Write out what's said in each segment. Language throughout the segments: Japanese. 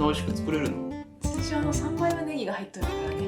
な美味しく作れるの？通常の3倍はネギが入ってるからね。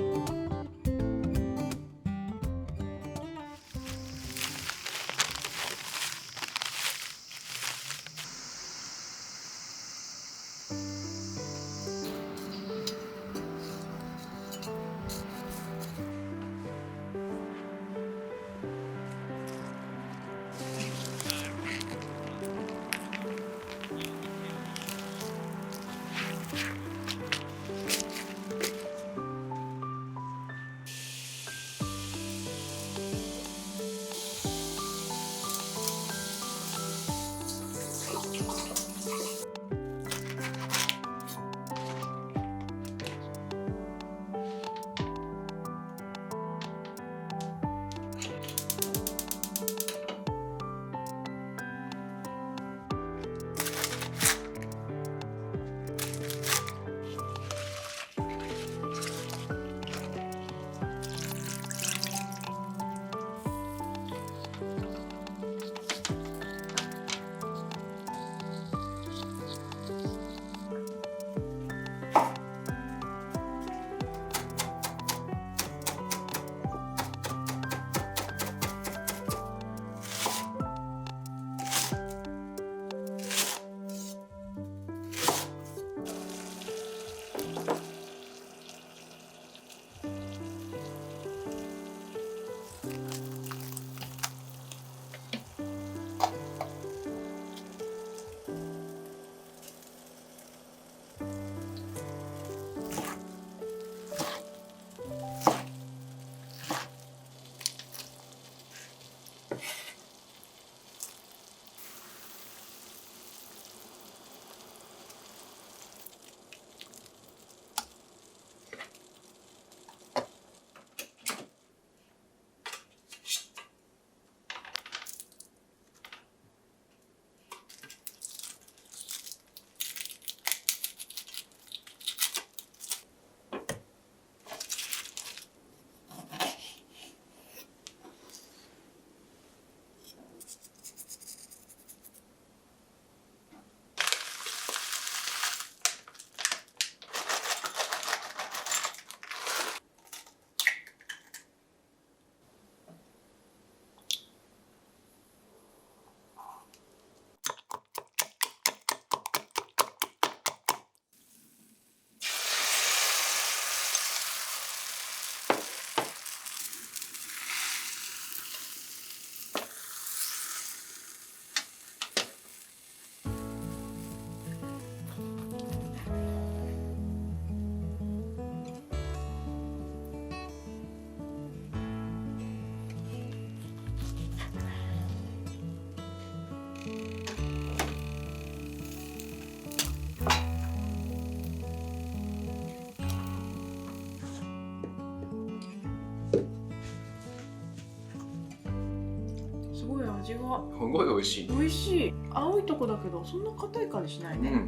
すごい味がすごい美味しい。美味しい。青いとこだけどそんな硬い感じしないね。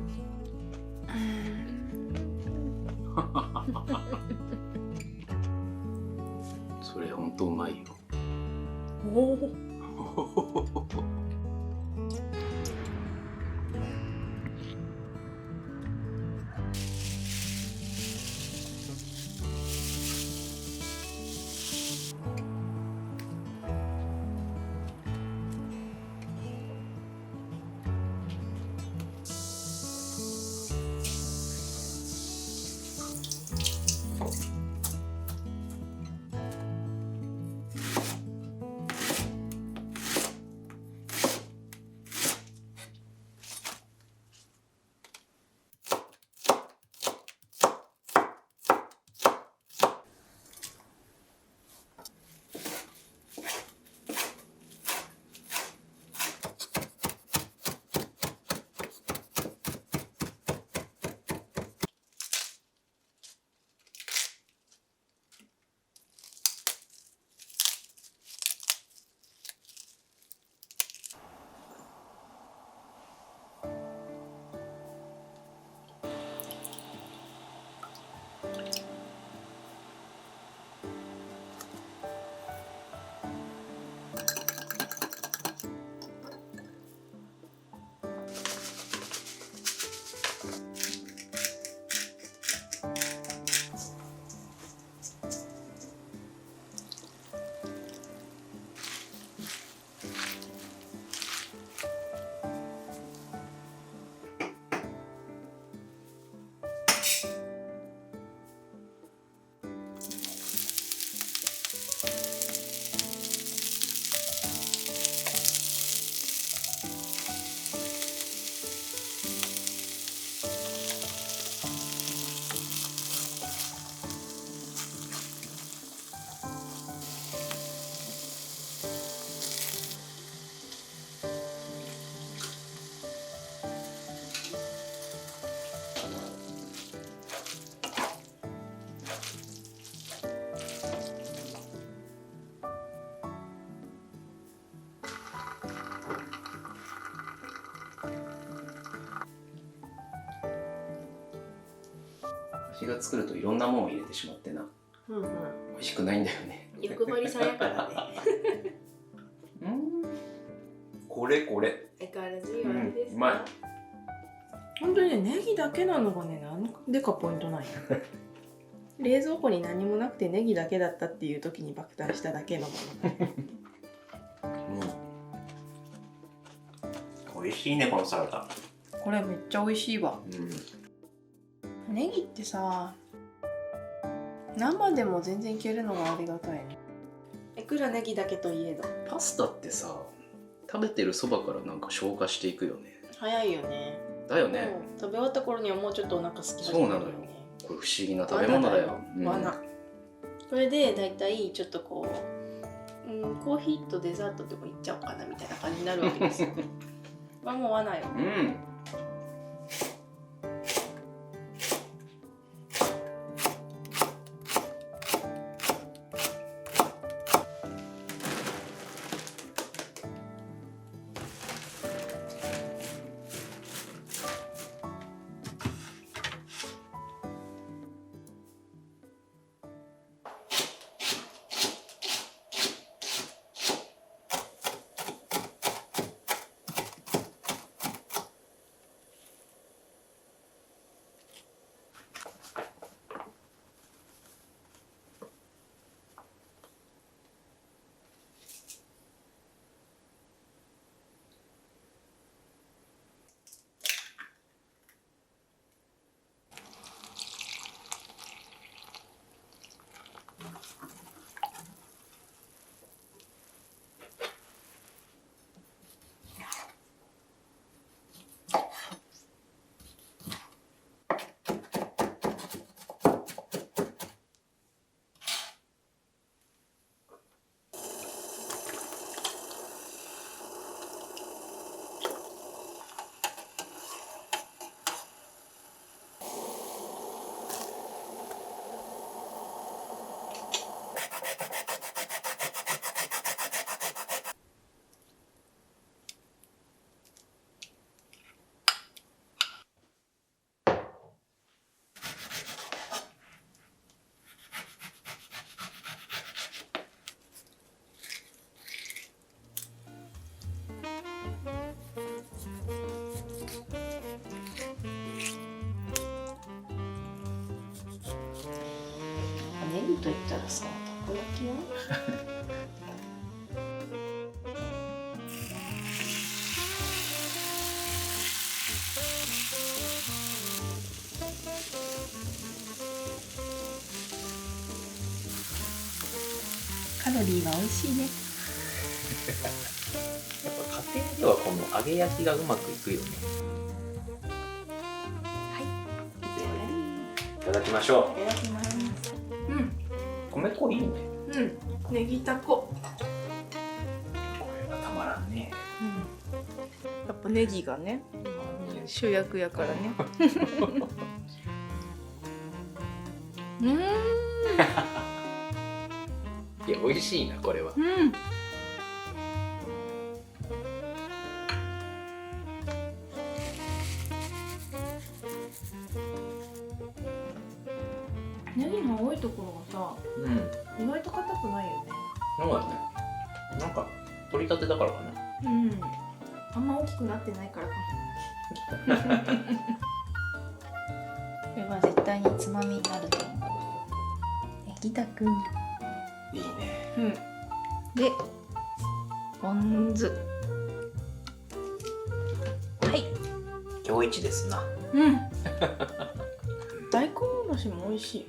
それ本当うまいよ。おお。私が作るといろんなものを入れてしまってな、うんうん。美味しくないんだよね。欲張りさやからね。これこれ。相変わらずいいお味ですか？うまい。本当にね、ネギだけなのがね、なんでかポイントない。冷蔵庫に何もなくてネギだけだったっていう時に爆誕しただけのも美味しいねこのサラダ。の。これめっちゃ美味しいわ。ネギってさ、生でも全然いけるのがありがたいね。いくらネギだけといえどパスタってさ、食べてるそばからなんか消化していくよね。早いよね。だよね。もう食べ終わった頃にはもうちょっとお腹空き始めるよね。これ不思議な食べ物だよ。罠。これでだいたいちょっとこう、コーヒーとデザートってこいっちゃおうかなみたいな感じになるわけですよ。はもう罠よ。ネギといったらさ、たこ焼きよ。カロリーは美味しいね。やっぱ家庭ではこの揚げ焼きがうまくいくよね。はい。いただきましょいただきます。う。米粉いいね。ネギタコ。これはたまらんね。やっぱネギがね、主役やからね。いや美味しいなこれは。ネギの多いところがさ、意外と硬くないよね。そうだね。なんか取り立てだからかな。あんま大きくなってないからかも。これは絶対につまみになると思う。ネギタくん。いいね。で、ポン酢。はい。今日一ですな。大根おろしも美味しい。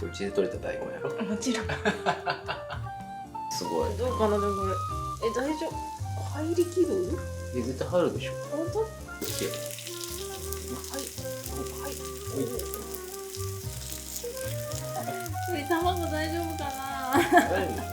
うちで採れた大根やろ。もちろん。すごい。どうかなでもこれ。大丈夫。入りきる？絶対入るでしょ。本当？はい。卵大丈夫かな？入るでしょ。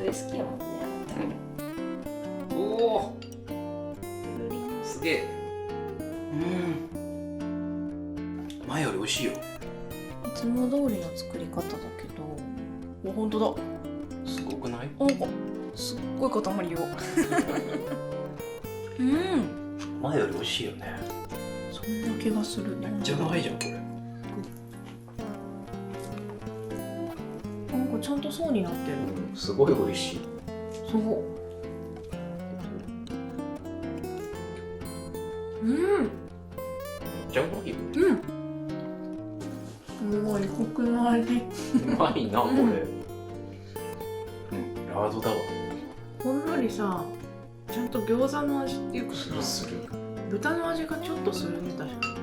好きやもんねあなた。おおすげえ。前より美味しいよ。いつも通りの作り方だけど、お、ほんとだ。すごくない？なんかすっごい塊よ。前より美味しいよね。そんな気がする。めっちゃうまいじゃんこれ。なんかちゃんと層になってる。すごい美味しい。そう。めっちゃうまいよ。すごいコクの味。うまいなこれ。ラードだわ。ほんのりさ、ちゃんと餃子の味っていうかさ、する。豚の味がちょっとするね、確かに。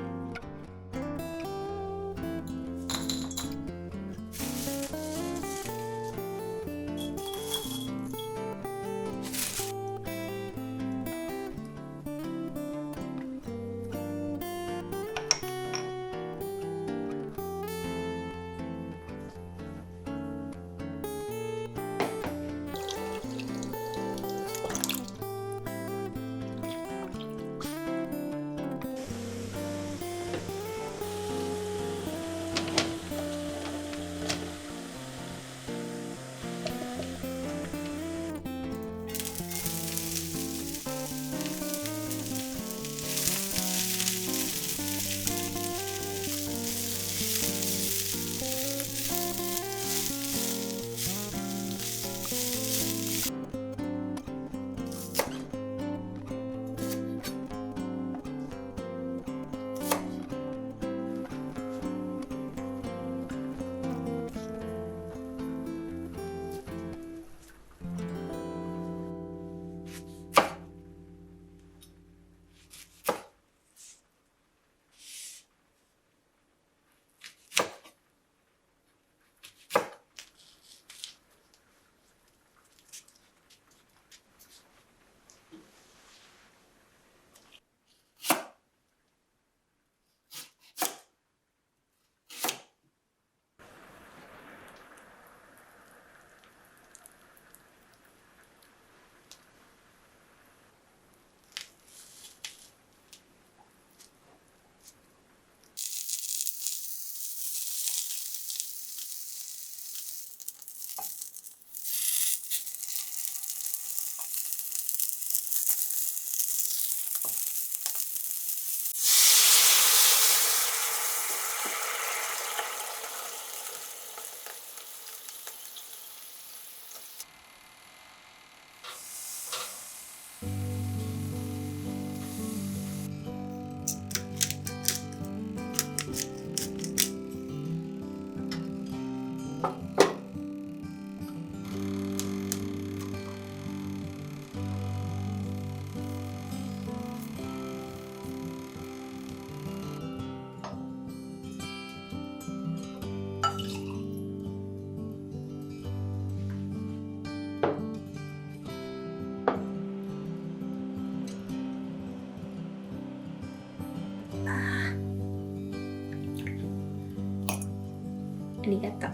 ありがとう。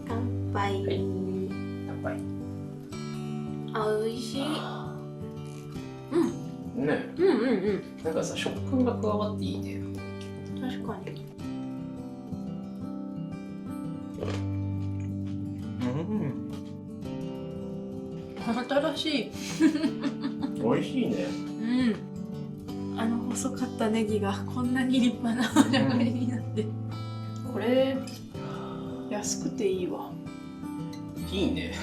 乾杯。はい乾杯。あ、美味しい。ねなんかさ食感が加わっていいね。確かに。新しい。美味しいね。あの細かったネギがこんなに立派なじゃがりになって。これ安くていいわ。いいね。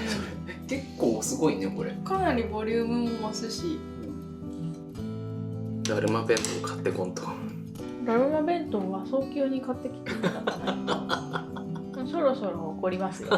結構すごいねこれ。かなりボリュームも増すし。だるま弁当買ってこんと。だるま弁当は早急に買ってきていただかないとそろそろ怒りますよ。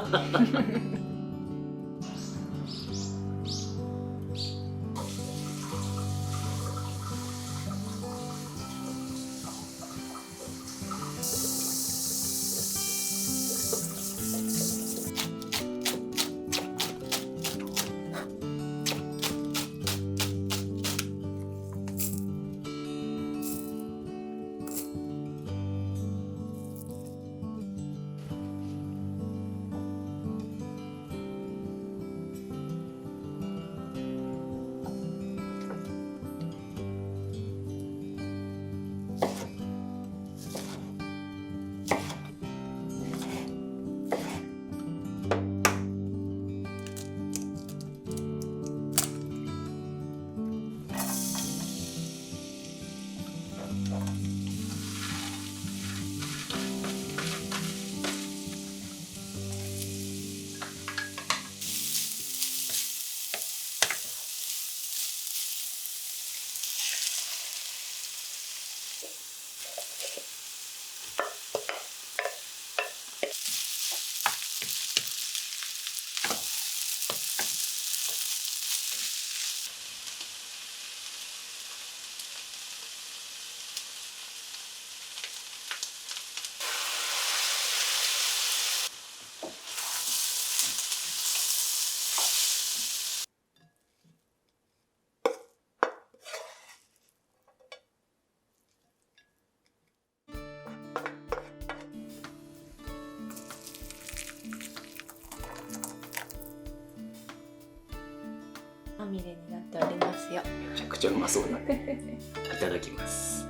くちゃうまそうだね。いただきます。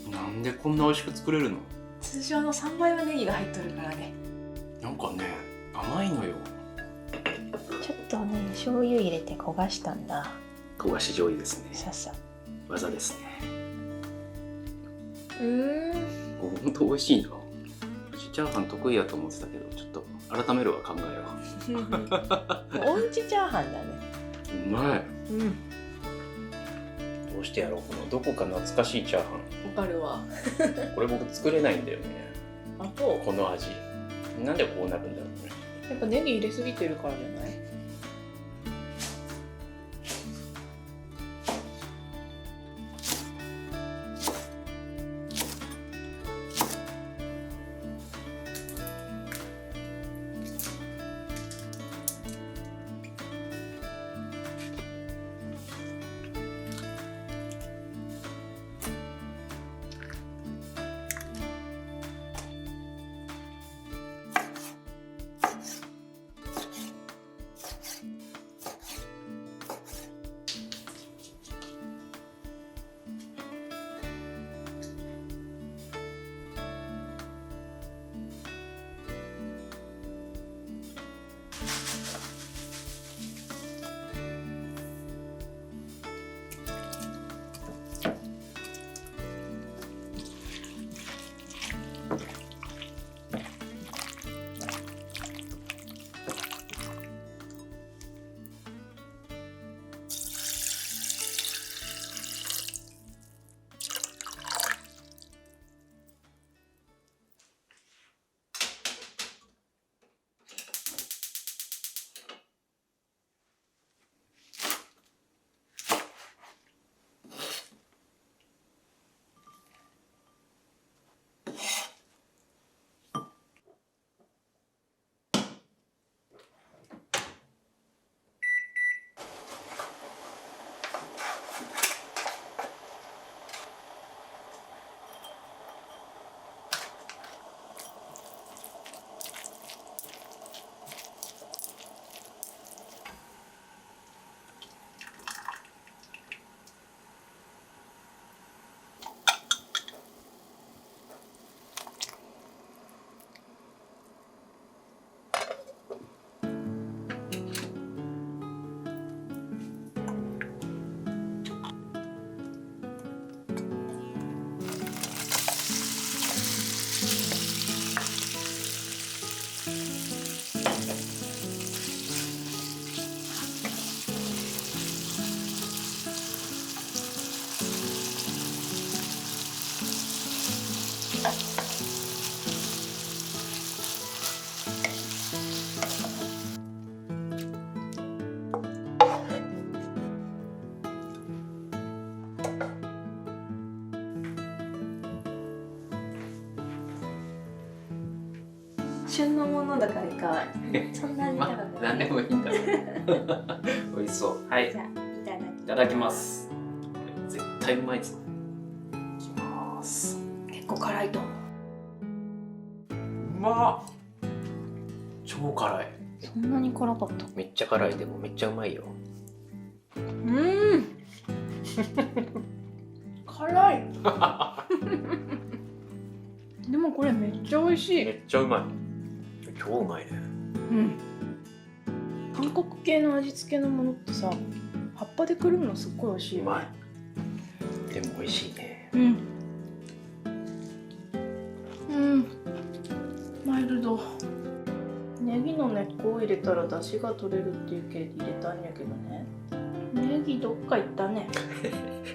なんでこんな美味しく作れるの？通常の3倍はネギが入っとるからね。なんかね、甘いのよ。ちょっとね、醤油入れて焦がしたんだ。焦がし醤油ですね。さっさ。技ですね。ほんと美味しいな。チャーハン得意やと思ってたけど、ちょっと改めるわ、考えよおうちチャーハンだね。う。うまい。うん。どうしてやろう、このどこか懐かしいチャーハわかるわ。ン。これ僕作れないんだよね。あと、この味。なんでこうなるんだろうね。やっぱネギ入れすぎてるからじゃない？旬のものだからか、そんなに高くない。なんでもいいんだ。美味しそう。はい。じゃあ、いただきます。絶対うまいぞ。いきます。結構辛いと思う。うまっ。超辛い。そんなに辛かった。めっちゃ辛い。でもめっちゃうまいよ。辛い。でもこれめっちゃ美味しい。めっちゃうまい。超うまいね。韓国系の味付けのものってさ、葉っぱでくるむのすっごい美味しいよね。うまい。でも美味しいね。マイルド。ネギの根っこを入れたら出汁が取れるっていう系で入れたんやけどね。ネギどっか行ったね。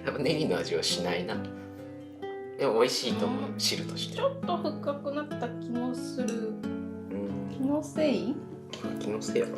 やっぱネギの味はしないな。でも美味しいと思う、汁として。ちょっと深くなった気もする。気のせい？気のせいやろ。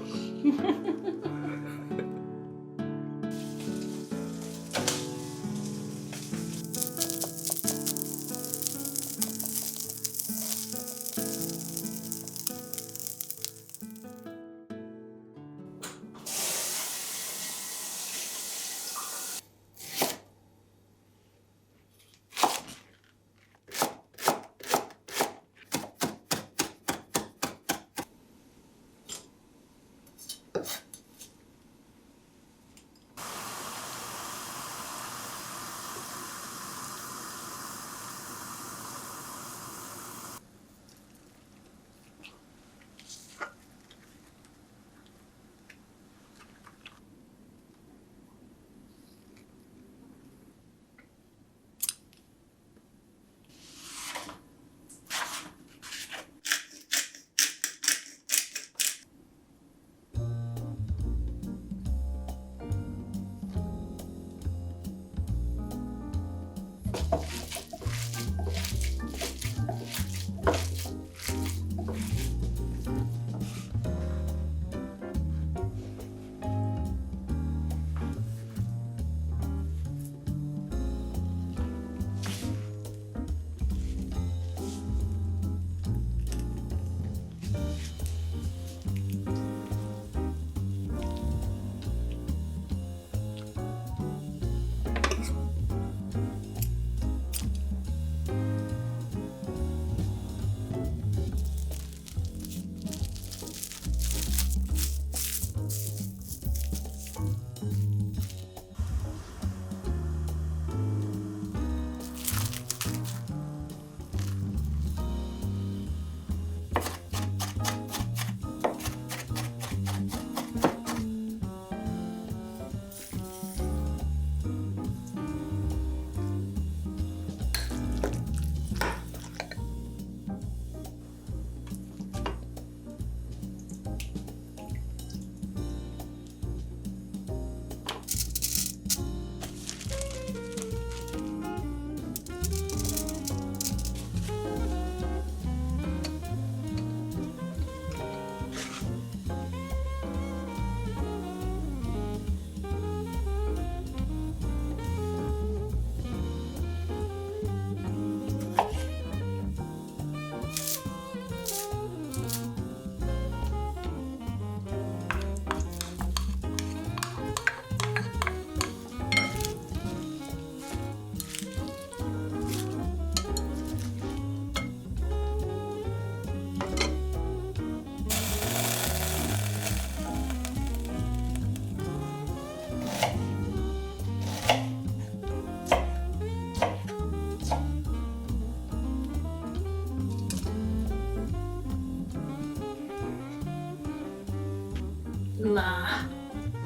うわ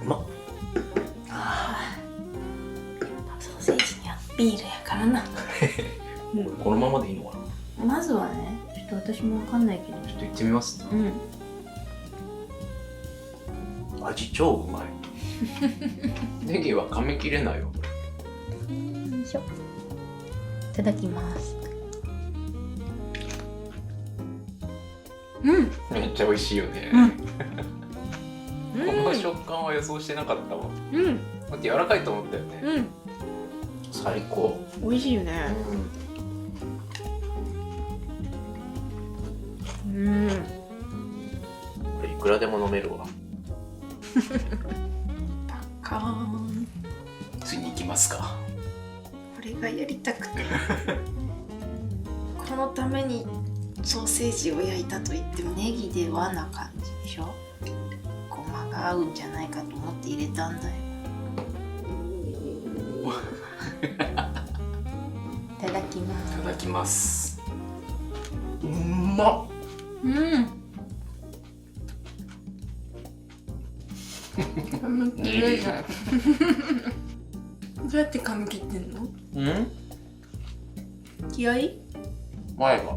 うまっ。ソーセージにはビールやからな。このままでいいのかな。まずはね、ちょっと私もわかんないけど。ちょっと行ってみます。うん。味超うまい。ネギは噛み切れないよ。よいしょ。いただきます。うん。めっちゃ美味しいよね。この食感は予想してなかったわ。うん。だって柔らかいと思ったよね。うん。最高。美味しいよね。うん。これいくらでも飲めるわ。パカーン。ついに行きますか。これがやりたくて。このためにソーセージを焼いたと言ってもネギで和な感じでしょ。ごまが合うんじゃないかと思って入れたんだよ。いただきまいただきます。うまっ。うん。噛み切れない。どうやって噛み切ってんの？うん？気合い？前が。